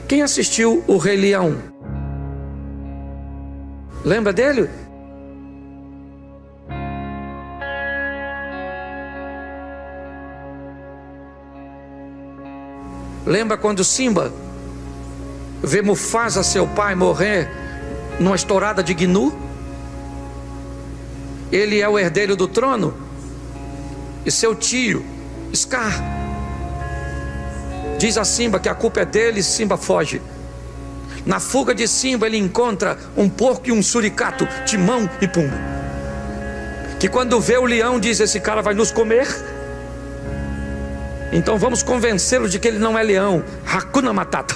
Quem assistiu o Rei Leão? Lembra dele? Lembra quando Simba vê Mufasa, seu pai, morrer numa estourada de Gnu? Ele é o herdeiro do trono, e seu tio, Scar, diz a Simba que a culpa é dele, e Simba foge. Na fuga de Simba ele encontra um porco e um suricato, Timão e Pumba, que quando vê o leão diz: esse cara vai nos comer, então vamos convencê-lo de que ele não é leão. Hakuna Matata,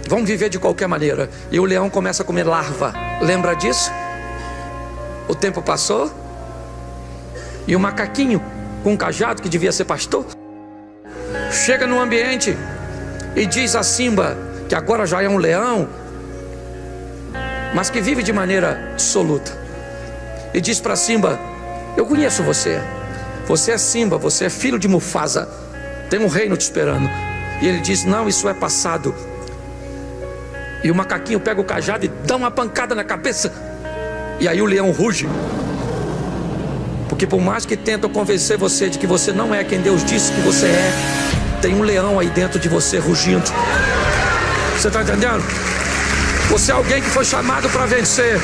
vamos viver de qualquer maneira. E o leão começa a comer larva. Lembra disso? O tempo passou, e o macaquinho com um cajado, que devia ser pastor, chega no ambiente e diz a Simba, que agora já é um leão, mas que vive de maneira dissoluta, e diz para Simba: eu conheço você, você é Simba, você é filho de Mufasa, tem um reino te esperando. E ele diz: não, isso é passado. E o macaquinho pega o cajado e dá uma pancada na cabeça. E aí o leão ruge, porque por mais que tentam convencer você de que você não é quem Deus disse que você é, tem um leão aí dentro de você rugindo. Você está entendendo? Você é alguém que foi chamado para vencer.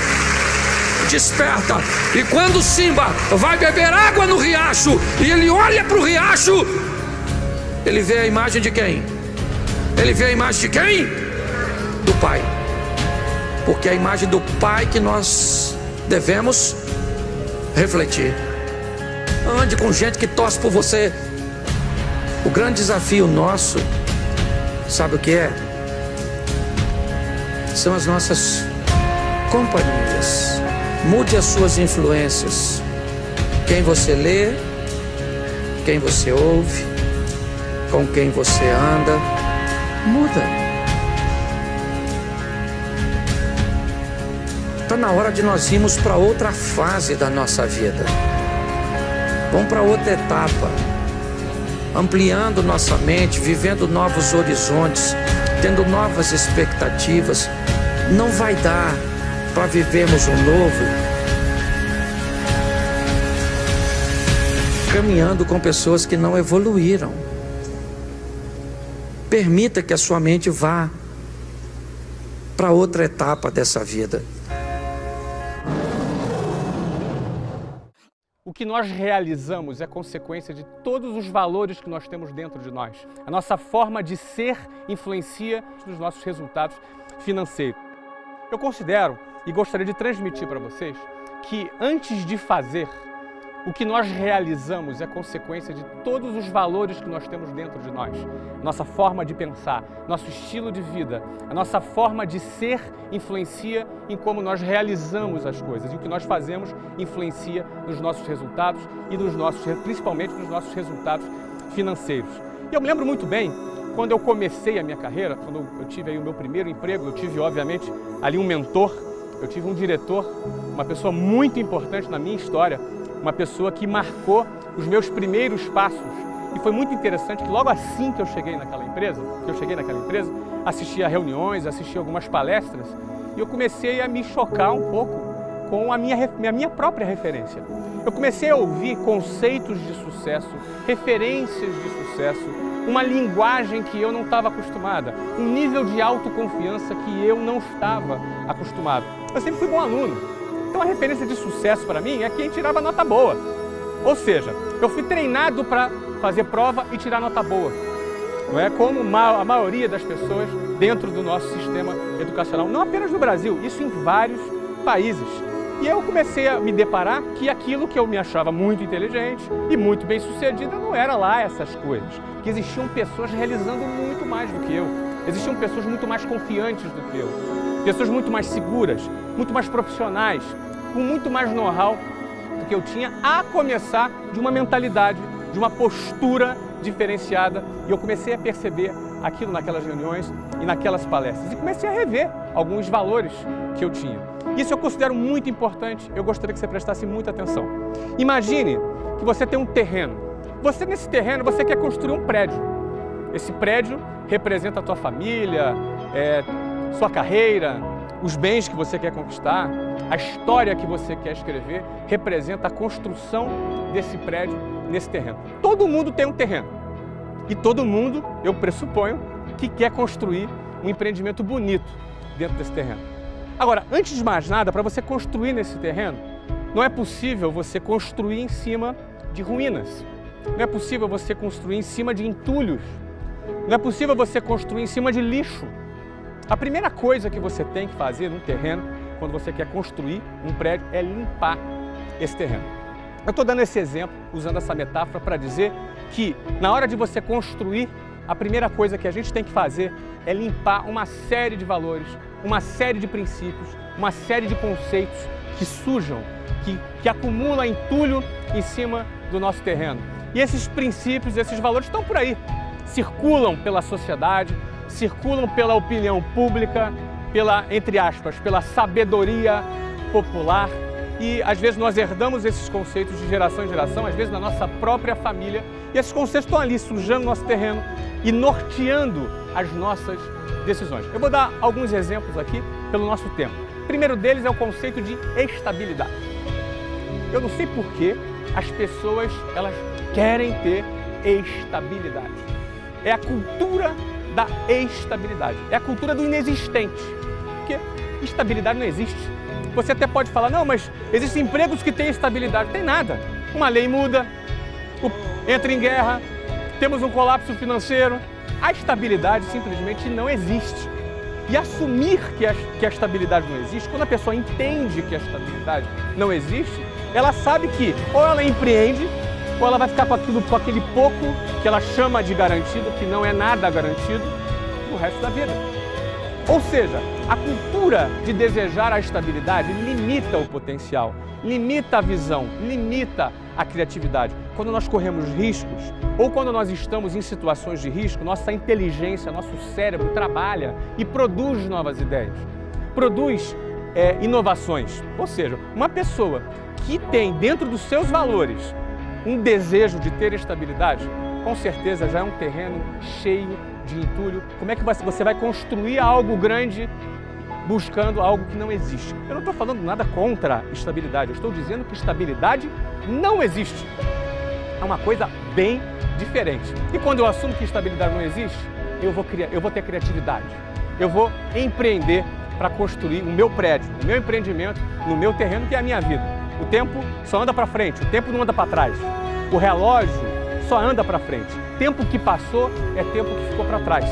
Desperta. E quando Simba vai beber água no riacho, e ele olha para o riacho, ele vê a imagem de quem? Ele vê a imagem de quem? Do Pai. Porque é a imagem do Pai que nós devemos refletir. Ande com gente que torce por você. O grande desafio nosso, sabe o que é? São as nossas companhias. Mude as suas influências. Quem você lê, quem você ouve, com quem você anda, muda. Está na hora de nós irmos para outra fase da nossa vida. Vamos para outra etapa, ampliando nossa mente, vivendo novos horizontes, tendo novas expectativas. Não vai dar para vivermos um novo caminhando com pessoas que não evoluíram. Permita que a sua mente vá para outra etapa dessa vida. O que nós realizamos é consequência de todos os valores que nós temos dentro de nós. A nossa forma de ser influencia nos nossos resultados financeiros. Eu considero e gostaria de transmitir para vocês que antes de fazer, o que nós realizamos é consequência de todos os valores que nós temos dentro de nós. Nossa forma de pensar, nosso estilo de vida, a nossa forma de ser influencia em como nós realizamos as coisas. E o que nós fazemos influencia nos nossos resultados e principalmente nos nossos resultados financeiros. E eu me lembro muito bem, quando eu comecei a minha carreira, quando eu tive aí o meu primeiro emprego, eu tive obviamente ali um mentor, eu tive um diretor, uma pessoa muito importante na minha história, uma pessoa que marcou os meus primeiros passos. E foi muito interessante que logo assim que eu cheguei naquela empresa, assisti a reuniões, assisti algumas palestras, e eu comecei a me chocar um pouco com a minha própria referência. Eu comecei a ouvir conceitos de sucesso, referências de sucesso, uma linguagem que eu não estava acostumada, um nível de autoconfiança que eu não estava acostumado. Eu sempre fui bom aluno. Então a referência de sucesso para mim é quem tirava nota boa. Ou seja, eu fui treinado para fazer prova e tirar nota boa. Não é como a maioria das pessoas dentro do nosso sistema educacional, não apenas no Brasil, isso em vários países. E eu comecei a me deparar que aquilo que eu me achava muito inteligente e muito bem sucedido não era lá essas coisas. Que existiam pessoas realizando muito mais do que eu. Existiam pessoas muito mais confiantes do que eu. Pessoas muito mais seguras, muito mais profissionais, com muito mais know-how do que eu tinha, a começar de uma mentalidade, de uma postura diferenciada. E eu comecei a perceber aquilo naquelas reuniões e naquelas palestras. E comecei a rever alguns valores que eu tinha. Isso eu considero muito importante, eu gostaria que você prestasse muita atenção. Imagine que você tem um terreno. Você, nesse terreno, você quer construir um prédio. Esse prédio representa a tua família, sua carreira, os bens que você quer conquistar, a história que você quer escrever, representa a construção desse prédio nesse terreno. Todo mundo tem um terreno e todo mundo, eu pressuponho, que quer construir um empreendimento bonito dentro desse terreno. Agora, antes de mais nada, para você construir nesse terreno, não é possível você construir em cima de ruínas, não é possível você construir em cima de entulhos, não é possível você construir em cima de lixo. A primeira coisa que você tem que fazer num terreno, quando você quer construir um prédio, é limpar esse terreno. Eu estou dando esse exemplo, usando essa metáfora para dizer que na hora de você construir, a primeira coisa que a gente tem que fazer é limpar uma série de valores, uma série de princípios, uma série de conceitos que sujam, que acumulam entulho em cima do nosso terreno. E esses princípios, esses valores estão por aí, circulam pela sociedade, circulam pela opinião pública, pela, entre aspas, pela sabedoria popular. E às vezes nós herdamos esses conceitos de geração em geração, às vezes na nossa própria família, e esses conceitos estão ali sujando nosso terreno e norteando as nossas decisões. Eu vou dar alguns exemplos aqui pelo nosso tempo. O primeiro deles é o conceito de estabilidade. Eu não sei por que as pessoas elas querem ter estabilidade. É a cultura da estabilidade, é a cultura do inexistente, porque estabilidade não existe. Você até pode falar, não, mas existem empregos que têm estabilidade. Não tem nada. Uma lei muda, entra em guerra, temos um colapso financeiro. A estabilidade simplesmente não existe. E assumir que a estabilidade não existe, quando a pessoa entende que a estabilidade não existe, ela sabe que ou ela empreende, ou ela vai ficar com aquele pouco que ela chama de garantido, que não é nada garantido, no resto da vida. Ou seja, a cultura de desejar a estabilidade limita o potencial, limita a visão, limita a criatividade. Quando nós corremos riscos ou quando nós estamos em situações de risco, nossa inteligência, nosso cérebro trabalha e produz novas ideias, produz inovações. Ou seja, uma pessoa que tem dentro dos seus valores um desejo de ter estabilidade, com certeza já é um terreno cheio de entulho. Como é que você vai construir algo grande buscando algo que não existe? Eu não estou falando nada contra estabilidade, eu estou dizendo que estabilidade não existe. É uma coisa bem diferente. E quando eu assumo que estabilidade não existe, eu vou ter criatividade. Eu vou empreender para construir o meu prédio, o meu empreendimento, no meu terreno, que é a minha vida. O tempo só anda para frente, o tempo não anda para trás. O relógio só anda para frente. Tempo que passou é tempo que ficou para trás.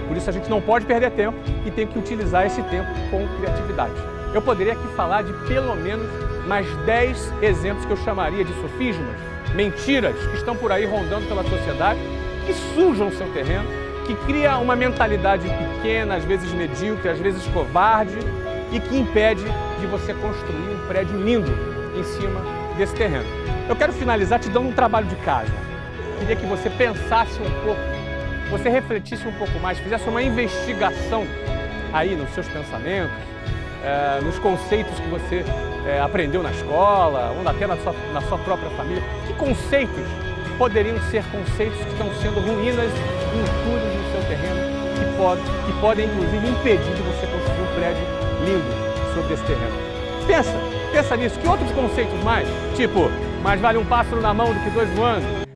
Por isso a gente não pode perder tempo e tem que utilizar esse tempo com criatividade. Eu poderia aqui falar de pelo menos mais 10 exemplos que eu chamaria de sofismas, mentiras que estão por aí rondando pela sociedade, que sujam o seu terreno, que cria uma mentalidade pequena, às vezes medíocre, às vezes covarde e que impede de você construir um prédio lindo em cima desse terreno. Eu quero finalizar te dando um trabalho de casa. Queria que você pensasse um pouco, você refletisse um pouco mais, fizesse uma investigação aí nos seus pensamentos, nos conceitos que você aprendeu na escola, ou até na sua própria família. Que conceitos poderiam ser conceitos que estão sendo ruínas, entulhos no seu terreno, que podem inclusive impedir de você construir um prédio lindo sobre esse terreno? Pensa nisso. Que outros conceitos mais? Tipo, mais vale um pássaro na mão do que dois voando.